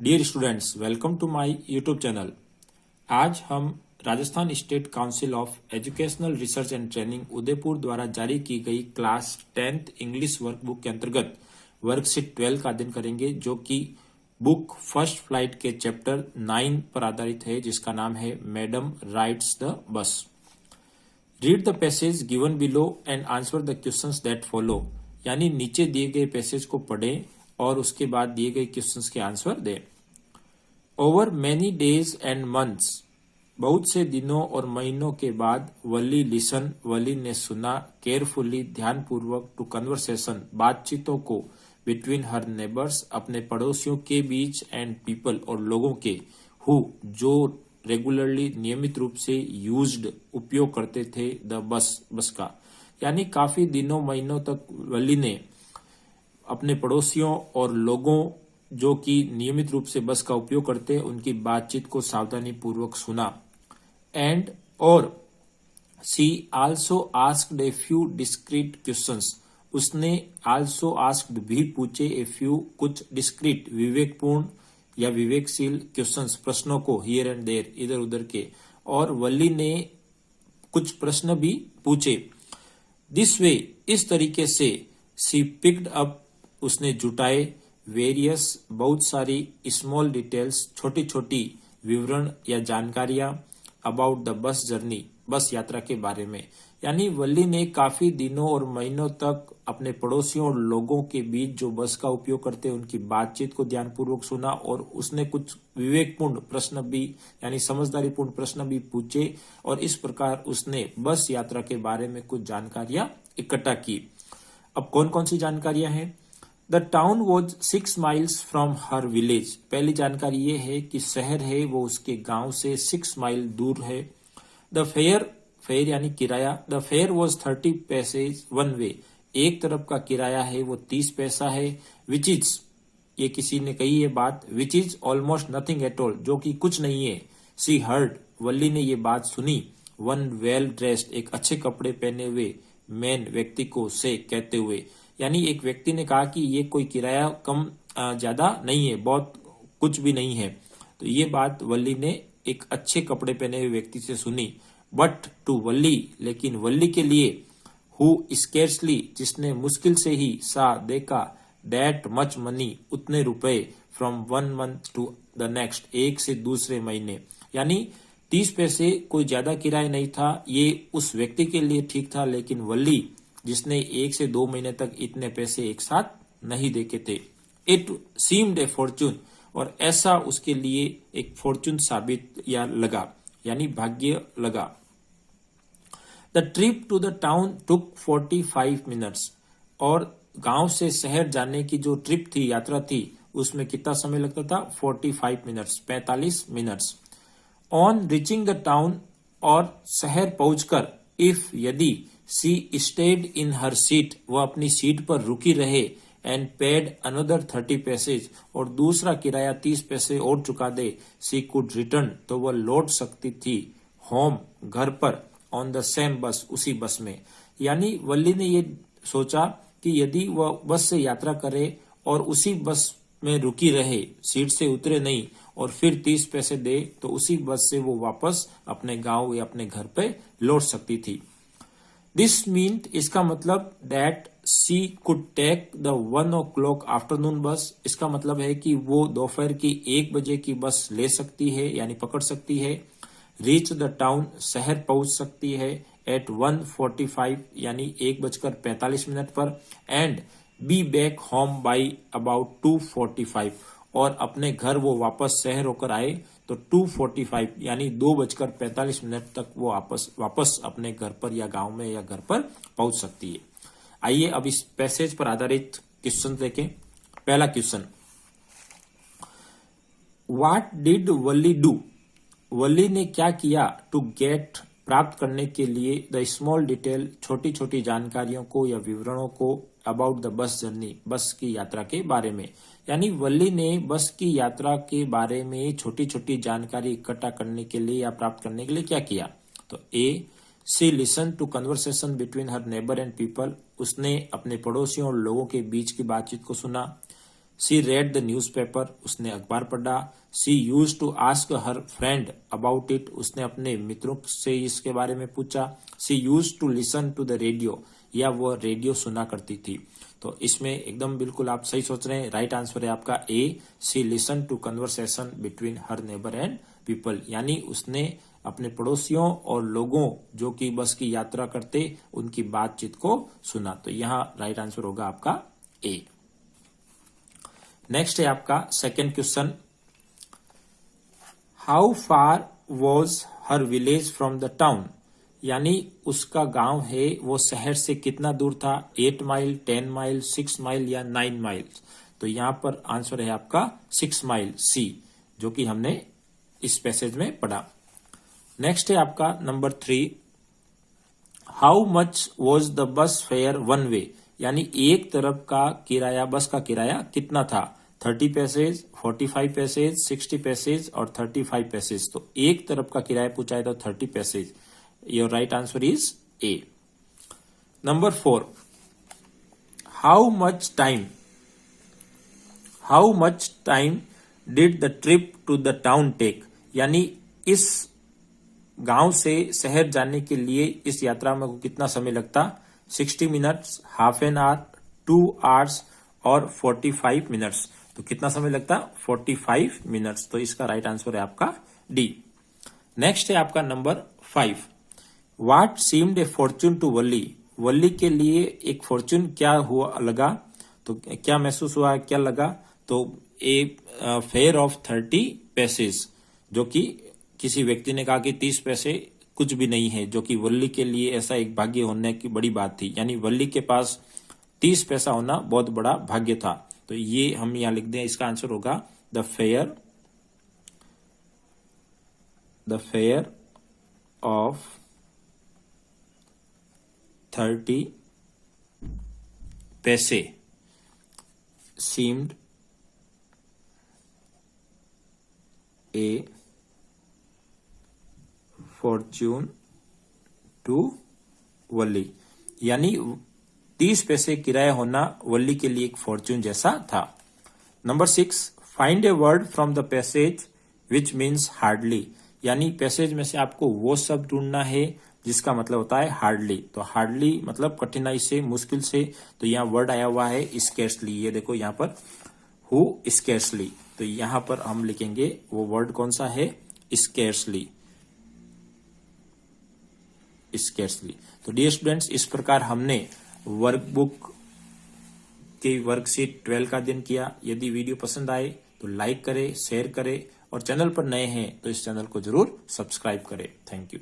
Dear students, welcome to my YouTube channel. आज हम Rajasthan state council of educational research and training Udaipur द्वारा जारी की गई क्लास 10th इंग्लिश वर्कबुक के अंतर्गत वर्कशीट 12 का अध्ययन करेंगे, जो कि बुक फर्स्ट फ्लाइट के चैप्टर 9 पर आधारित है, जिसका नाम है madam rides the bus. Read the passage given below and answer the questions that follow. यानी नीचे दिए गए पैसेज को पढ़ें और उसके बाद दिए गए क्वेश्चंस के आंसर दें। Over many days and months, बहुत से दिनों और महीनों के बाद, वली लिसन, वली ने सुना, केयरफुली, ध्यानपूर्वक, टू कन्वर्सेशन, बातचीतों को, बिटवीन हर नेबर्स, अपने पड़ोसियों के बीच, एंड पीपल, और लोगों के, हु, जो रेगुलरली, नियमित रूप से, यूज्ड, उपयोग करते थे, द बस, बस का। यानी काफी दिनों महीनों तक वली ने अपने पड़ोसियों और लोगों जो कि नियमित रूप से बस का उपयोग करते हैं उनकी बातचीत को सावधानी पूर्वक सुना। एंड और she also asked a few discrete questions, उसने आल्सो आस्क्ड भी पूछे, ए फ्यू कुछ, डिस्क्रीट विवेकपूर्ण या विवेकशील, क्वेश्चंस प्रश्नों को, हियर एंड देयर इधर उधर के, और वली ने कुछ प्रश्न भी पूछे। दिस वे, इस तरीके से, शी पिक्ड अप, उसने जुटाए, वेरियस, बहुत सारी, स्मॉल डिटेल्स, छोटी छोटी विवरण या जानकारियां, अबाउट द बस जर्नी, बस यात्रा के बारे में। यानी वली ने काफी दिनों और महीनों तक अपने पड़ोसियों और लोगों के बीच जो बस का उपयोग करते हैं उनकी बातचीत को ध्यानपूर्वक सुना, और उसने कुछ विवेकपूर्ण प्रश्न भी यानी समझदारीपूर्ण प्रश्न भी पूछे, और इस प्रकार उसने बस यात्रा के बारे में कुछ जानकारियां इकट्ठा की। अब कौन कौन सी जानकारियां हैं? The town was 6 miles from her village. पहली जानकारी ये है कि शहर है वो उसके गांव से 6 माइल दूर है। द फेयर, फेयर यानी किराया, the fair was 30 passage one way, एक तरफ का किराया है वो 30 पैसा है। विच इज, ये किसी ने कही है बात, which is almost nothing at all, जो कि कुछ नहीं है। सी हर्ड, वल्ली ने ये बात सुनी। वन वेल ड्रेस्ड, एक अच्छे कपड़े पहने हुए मैन, व्यक्ति को, से, कहते हुए, यानी एक व्यक्ति ने कहा कि ये कोई किराया कम ज्यादा नहीं है, बहुत कुछ भी नहीं है। तो ये बात वल्ली ने एक अच्छे कपड़े पहने हुए व्यक्ति से सुनी। बट टू वल्ली, लेकिन वल्ली के लिए, हु स्केर्सली, जिसने मुश्किल से ही, सा, देखा, दैट मच मनी, उतने रुपए, from 1 month to the next, एक से दूसरे महीने, यानी 30 पैसे कोई ज्यादा किराया नहीं था। ये उस व्यक्ति के लिए ठीक था, लेकिन वल्ली जिसने 1 से 2 महीने तक इतने पैसे एक साथ नहीं देखे थे। इट सीम्ड ए फॉर्चून, और ऐसा उसके लिए एक फॉर्चून साबित या लगा, यानी भाग्य लगा। The trip to the town took 45 minutes, और गांव से शहर जाने की जो ट्रिप थी, यात्रा थी, उसमें कितना समय लगता था? 45 minutes, 45 minutes. On reaching the town, और शहर पहुंचकर, इफ, यदि, सी स्टेड इन हर सीट, वह अपनी सीट पर रुकी रहे, एंड पेड अनदर 30 पैसेज, और दूसरा किराया 30 पैसे और चुका दे, सी कुड रिटर्न, तो वह लौट सकती थी, होम, घर पर, ऑन द सेम बस, उसी बस में। यानी वल्ली ने ये सोचा कि यदि वह बस से यात्रा करे और उसी बस में रुकी रहे, सीट से उतरे नहीं, और फिर 30 पैसे दे, तो उसी बस से वो वापस अपने गांव या अपने घर पे लौट सकती थी। दिस मीन्ट, इसका मतलब, that she could take the 1 o'clock afternoon bus, इसका मतलब है कि वो दोपहर की 1 बजे की बस ले सकती है, यानी पकड़ सकती है। रीच द टाउन, शहर पहुंच सकती है, एट 1:45, यानी 1:45 पर, and be back home by about 2:45, और अपने घर वो वापस शहर होकर आए तो 2:45 यानी 2:45 तक वो वापस अपने घर पर या गांव में या घर पर पहुंच सकती है। आइए अब इस पैसेज पर आधारित क्वेश्चन देखें। पहला question, what did Valli do, Valli ने क्या किया, टू गेट, प्राप्त करने के लिए, द स्मॉल डिटेल, छोटी छोटी जानकारियों को या विवरणों को, अबाउट द बस जर्नी, बस की यात्रा के बारे में। यानी वल्ली ने बस की यात्रा के बारे में छोटी छोटी जानकारी इकट्ठा करने के लिए या प्राप्त करने के लिए क्या किया? तो A, she listen to conversation between her neighbour and people, उसने अपने पड़ोसियों और लोगों के बीच की बातचीत को सुना। शी रेड द न्यूज़पेपर, उसने अखबार पढ़ा। She used to ask her friend about it, उसने अपने मित्रों से इसके बारे में पूछा। She used to listen to the radio, या वो रेडियो सुना करती थी। तो इसमें एकदम बिल्कुल आप सही सोच रहे हैं। राइट आंसर है आपका A, she listen to conversation between her neighbour and people, यानी उसने अपने पड़ोसियों और लोगों जो कि बस की यात्रा करते उनकी बातचीत को सुना। तो यहाँ राइट आंसर होगा आपका ए। नेक्स्ट है आपका second question, how far was her village from the town, यानी उसका गांव है वो शहर से कितना दूर था, 8 माइल, 10 माइल, 6 माइल या 9 माइल। तो यहां पर आंसर है आपका 6 माइल, सी, जो कि हमने इस पैसेज में पढ़ा। नेक्स्ट है आपका number 3, how much was the bus fair one way, यानी एक तरफ का किराया, बस का किराया कितना था, 30 पैसेज, 45 पैसेज, 60 पैसेज और 35 पैसेज। तो एक तरफ का किराया पूछा है तो 30 passage. Your right answer is A. Number 4, how much time did the trip to the town take, यानी इस गांव से शहर जाने के लिए इस यात्रा में कितना समय लगता, 60 minutes, half an hour, 2 hours और 45 मिनट्स। तो कितना समय लगता, 45 मिनट्स। तो इसका राइट आंसर है आपका डी। नेक्स्ट है आपका number 5, what seemed a fortune to Valli, Valli के लिए एक फॉर्चून क्या हुआ लगा, तो क्या महसूस हुआ, क्या लगा, तो ए फेयर ऑफ 30 पैसेज, जो कि किसी व्यक्ति ने कहा कि 30 पैसे कुछ भी नहीं है, जो कि वल्ली के लिए ऐसा एक भाग्य होने की बड़ी बात थी, यानी वल्ली के पास 30 पैसा होना बहुत बड़ा भाग्य था। तो ये हम यहां लिख दें, इसका आंसर होगा द फेयर ऑफ 30 पैसे सीम्ड ए फॉर्च्यून टू वल्ली, यानी 30 पैसे किराया होना वल्ली के लिए एक फॉर्च्यून जैसा था। Number 6, find a word from the passage which means hardly, यानी पैसेज में से आपको वो शब्द ढूंढना है जिसका मतलब होता है हार्डली। तो हार्डली मतलब कठिनाई से, मुश्किल से। तो यहाँ वर्ड आया हुआ है स्केर्सली, ये देखो यहाँ पर हु स्केर्सली, तो यहाँ पर हम लिखेंगे वो वर्ड कौन सा है, स्केर्सली। तो डियर स्टूडेंट्स, इस प्रकार हमने वर्कबुक की वर्कशीट 12 का अध्ययन किया। यदि वीडियो पसंद आए तो लाइक करें, शेयर करें और चैनल पर नए हैं तो इस चैनल को जरूर सब्सक्राइब करें। Thank you.